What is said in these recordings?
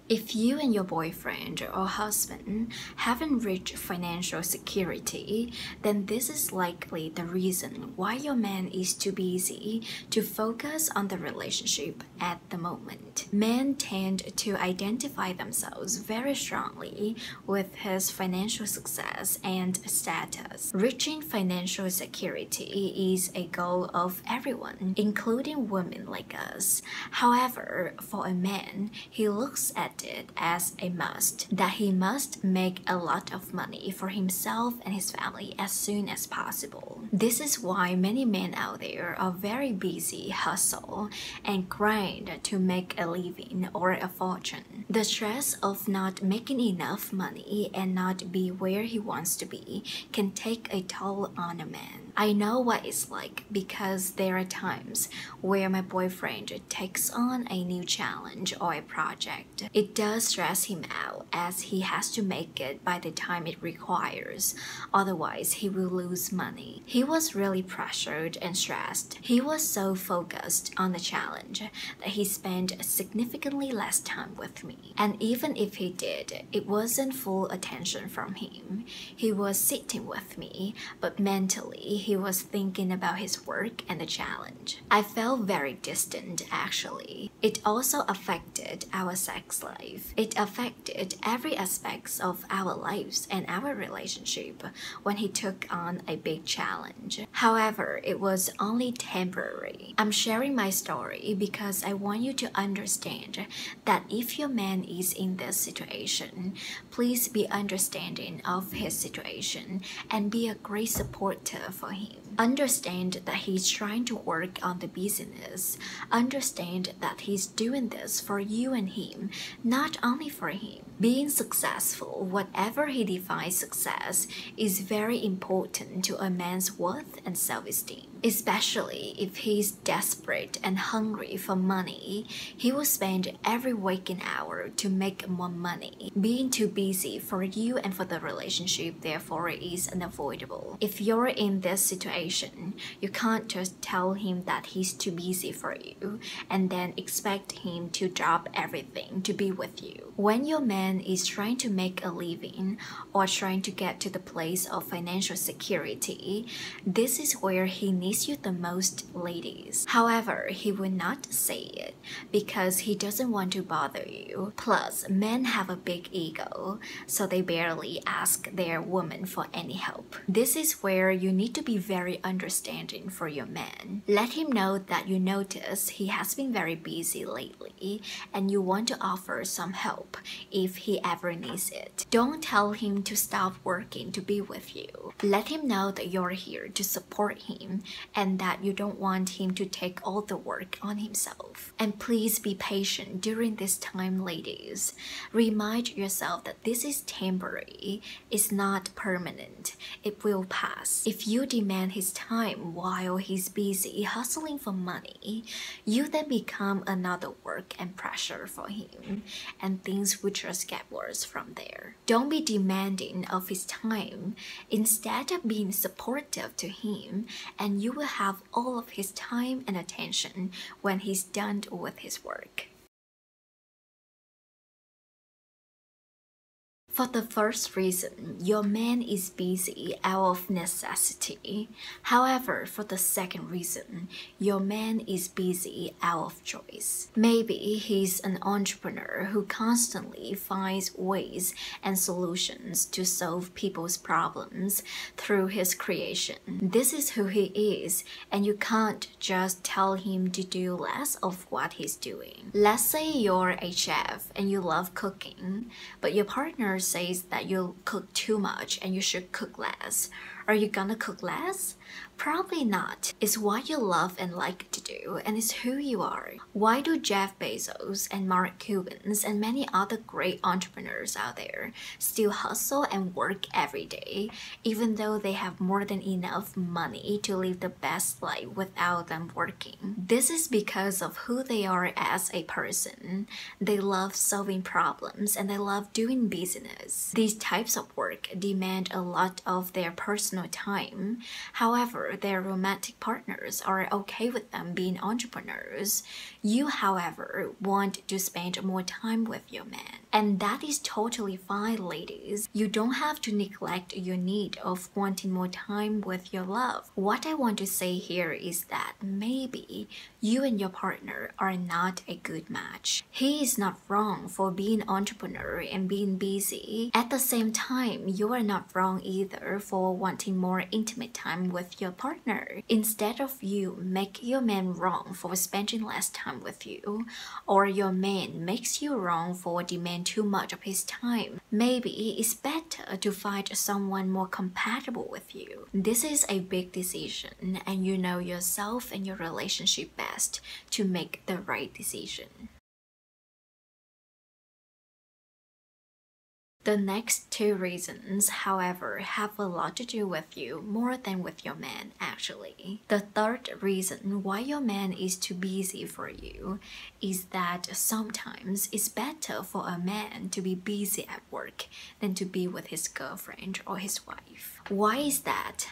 If you and your boyfriend or husband haven't reached financial security, then this is likely the reason why your man is too busy to focus on the relationship at the moment. Men tend to identify themselves very strongly with his financial success and status. Reaching financial security is a goal of everyone, including women like us. However, for a man, he looks at it as a must, that he must make a lot of money for himself and his family as soon as possible. This is why many men out there are very busy, hustle, and grind to make a living or a fortune. The stress of not making enough money and not be where he wants to be can take a toll on a man. I know what it's like because there are times where my boyfriend takes on a new challenge or a project. It does stress him out as he has to make it by the time it requires, otherwise he will lose money. He was really pressured and stressed. He was so focused on the challenge that he spent significantly less time with me. And even if he did, it wasn't full attention from him. He was sitting with me, but mentally he was thinking about his work and the challenge. I felt very distant actually. It also affected our sex life. It affected every aspect of our lives and our relationship when he took on a big challenge. However, it was only temporary. I'm sharing my story because I want you to understand that if your man is in this situation, please be understanding of his situation and be a great supporter for him. Understand that he's trying to work on the business. Understand that he's doing this for you and him, not only for him. Being successful, whatever he defines success, is very important to a man's worth and self-esteem. Especially if he's desperate and hungry for money, he will spend every waking hour to make more money. Being too busy for you and for the relationship, therefore, is unavoidable. If you're in this situation, you can't just tell him that he's too busy for you and then expect him to drop everything to be with you. When your man is trying to make a living or trying to get to the place of financial security, this is where he needs you the most, ladies. However, he will not say it because he doesn't want to bother you. Plus, men have a big ego, so they barely ask their woman for any help. This is where you need to be very understanding for your man. Let him know that you notice he has been very busy lately and you want to offer some help if he ever needs it. Don't tell him to stop working to be with you. Let him know that you're here to support him and that you don't want him to take all the work on himself. And please be patient during this time, ladies. Remind yourself that this is temporary, it's not permanent. It will pass. If you demand his time while he's busy hustling for money, you then become another work and pressure for him, and things will just get worse from there. Don't be demanding of his time. Instead of being supportive to him, and you will have all of his time and attention when he's done with his work. For the first reason, your man is busy out of necessity. However, for the second reason, your man is busy out of choice. Maybe he's an entrepreneur who constantly finds ways and solutions to solve people's problems through his creation. This is who he is, and you can't just tell him to do less of what he's doing. Let's say you're a chef and you love cooking, but your partner says that you cook too much and you should cook less. Are you gonna cook less? Probably not. It's what you love and like to do, and it's who you are. Why do Jeff Bezos and Mark Cuban and many other great entrepreneurs out there still hustle and work every day, even though they have more than enough money to live the best life without them working? This is because of who they are as a person. They love solving problems and they love doing business. These types of work demand a lot of their personal personal time. However, their romantic partners are okay with them being entrepreneurs. You, however, want to spend more time with your man. And that is totally fine, ladies. You don't have to neglect your need of wanting more time with your love. What I want to say here is that maybe you and your partner are not a good match. He is not wrong for being an entrepreneur and being busy. At the same time, you are not wrong either for wanting more intimate time with your partner. Instead of you make your man wrong for spending less time with you, or your man makes you wrong for demanding too much of his time, maybe it's better to find someone more compatible with you. This is a big decision, and you know yourself and your relationship best to make the right decision. The next two reasons, however, have a lot to do with you more than with your man, actually. The third reason why your man is too busy for you is that sometimes it's better for a man to be busy at work than to be with his girlfriend or his wife. Why is that?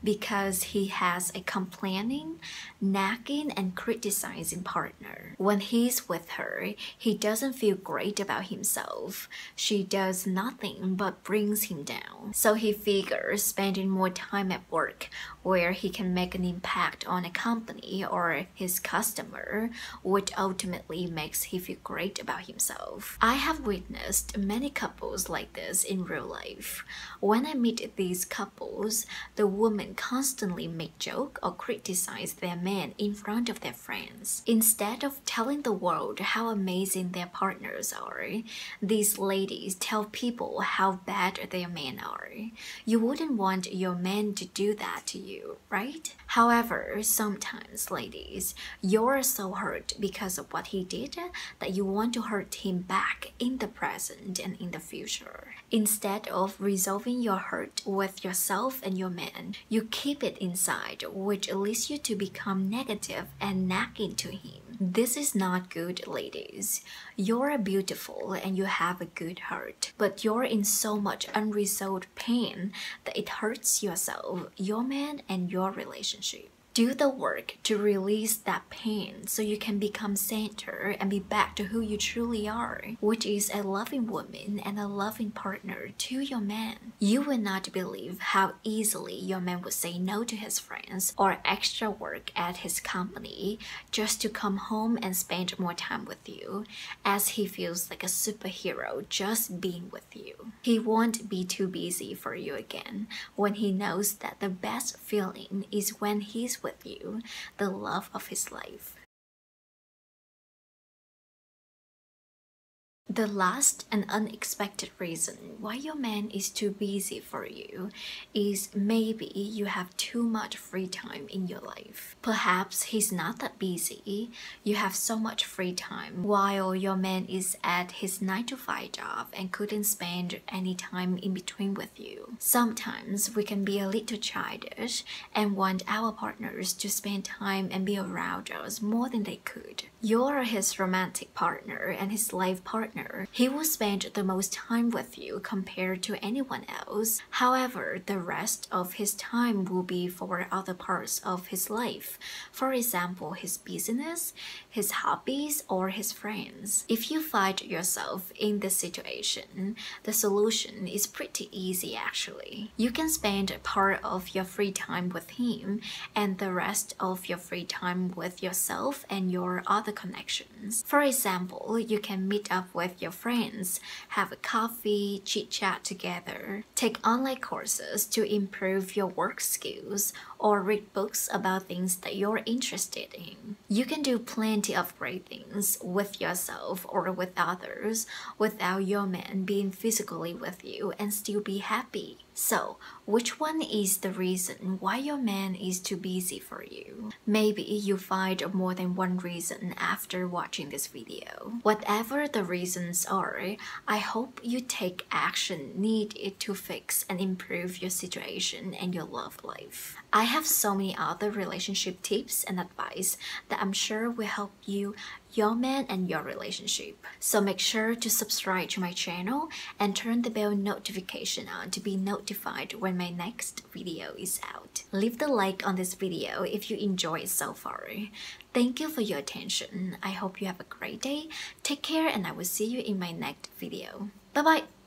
Because he has a complaining, nagging, and criticizing partner. When he's with her, he doesn't feel great about himself. She does nothing but brings him down. So he figures spending more time at work where he can make an impact on a company or his customer, which ultimately makes him feel great about himself. I have witnessed many couples like this in real life. When I meet these couples, the woman constantly make joke or criticize their man in front of their friends. Instead of telling the world how amazing their partners are, these ladies tell people how bad their men are. You wouldn't want your man to do that to you, right? However, sometimes, ladies, you're so hurt because of what he did that you want to hurt him back in the present and in the future. Instead of resolving your hurt with yourself and your man, you keep it inside, which leads you to become negative and nagging to him. This is not good, ladies. You're beautiful and you have a good heart, but you're in so much unresolved pain that it hurts yourself, your man, and your relationship. Do the work to release that pain so you can become centered and be back to who you truly are, which is a loving woman and a loving partner to your man. You will not believe how easily your man would say no to his friends or extra work at his company just to come home and spend more time with you, as he feels like a superhero just being with you. He won't be too busy for you again when he knows that the best feeling is when he's with you, the love of his life. The last and unexpected reason why your man is too busy for you is maybe you have too much free time in your life. Perhaps he's not that busy. You have so much free time while your man is at his 9-to-5 job and couldn't spend any time in between with you. Sometimes we can be a little childish and want our partners to spend time and be around us more than they could. You're his romantic partner and his life partner. He will spend the most time with you compared to anyone else. However, the rest of his time will be for other parts of his life. For example, his business, his hobbies, or his friends. If you find yourself in this situation, the solution is pretty easy actually. You can spend part of your free time with him and the rest of your free time with yourself and your other connections. For example, you can meet up with your friends, have a coffee, chit-chat together, take online courses to improve your work skills, or read books about things that you're interested in. You can do plenty of great things with yourself or with others without your man being physically with you and still be happy. So, which one is the reason why your man is too busy for you? Maybe you find more than one reason after watching this video. Whatever the reasons are, I hope you take action needed to fix and improve your situation and your love life. I have so many other relationship tips and advice that I'm sure will help you, your man, and your relationship. So make sure to subscribe to my channel and turn the bell notification on to be notified notified when my next video is out. Leave the like on this video if you enjoy it so far. Thank you for your attention. I hope you have a great day. Take care and I will see you in my next video. Bye bye!